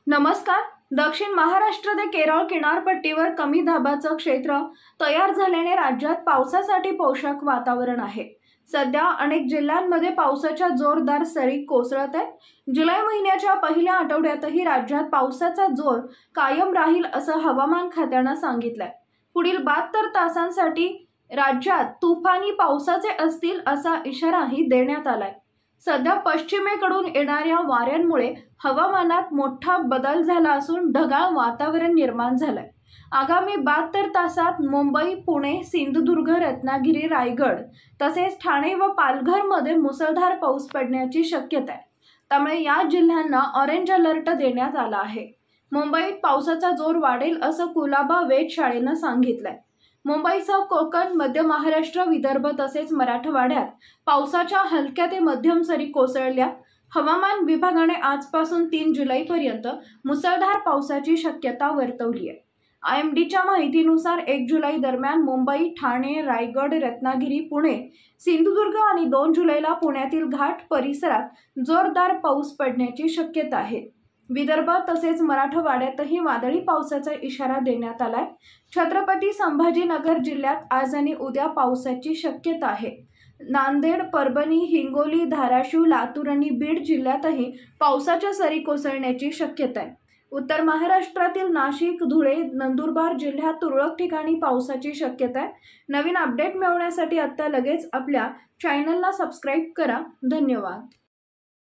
नमस्कार। दक्षिण महाराष्ट्र ते केरळ किनारपट्टीवर कमी दाबाचं क्षेत्र तयार झाल्याने राज्यात पावसासाठी पोषक वातावरण आहे। सध्या अनेक जिल्ह्यांमध्ये पावसाच्या जोरदार सरी कोसळत आहेत। जुलै महिन्याच्या पहिल्या आठवड्यातही राज्यात पावसाचा जोर कायम राहील असं हवामान खात्यानं सांगितलंय। पुढील 72 तासांसाठी राज्यात तुफानी पावसाचे असतील असा इशाराही देण्यात आलाय। सध्या पश्चिमेकडून येणाऱ्या वाऱ्यांमुळे हवामानात मोठा बदल झाला असून ढगाळ वातावरण निर्माण झालंय। आगामी 72 तासात मुंबई, पुणे, सिंधुदुर्ग, रत्नागिरी, रायगड तसेच ठाणे व पालघरमध्ये मुसळधार पाऊस पडण्याची शक्यता आहे। त्यामुळे या जिल्ह्यांना ऑरेंज अलर्ट देण्यात आला आहे। मुंबईत पावसाचा जोर वाढेल असं कुलाबा वेधशाळेनं सांगितलंय। मुंबईसह कोकण, मध्य महाराष्ट्र, विदर्भ तसेच मराठवाड्यात पावसाच्या हलक्या ते मध्यम सरी कोसळल्या। हवामान विभागाने आजपासून 3 जुलैपर्यंत मुसळधार पावसाची शक्यता वर्तवली आहे। IMDच्या माहितीनुसार 1 जुलै दरम्यान मुंबई, ठाणे, रायगड, रत्नागिरी, पुणे, सिंधुदुर्ग आणि 2 जुलैला पुण्यातील घाट परिसरात जोरदार पाऊस पडण्याची शक्यता आहे। विदर्भ तसेच मराठवाड्यातही वादळी पावसाचा इशारा देण्यात आलाय। छत्रपती संभाजीनगर जिल्ह्यात आज आणि उद्या पावसाची शक्यता आहे। नांदेड, परभणी, हिंगोली, धाराशिव, लातूर आणि बीड जिल्ह्यातही पावसाच्या सरी कोसळण्याची शक्यता आहे। उत्तर महाराष्ट्रातील नाशिक, धुळे, नंदुरबार जिल्ह्यात तुरळक ठिकाणी पावसाची शक्यता आहे। नवीन अपडेट मिळवण्यासाठी आता लगेच आपल्या चॅनलला सबस्क्राईब करा। धन्यवाद।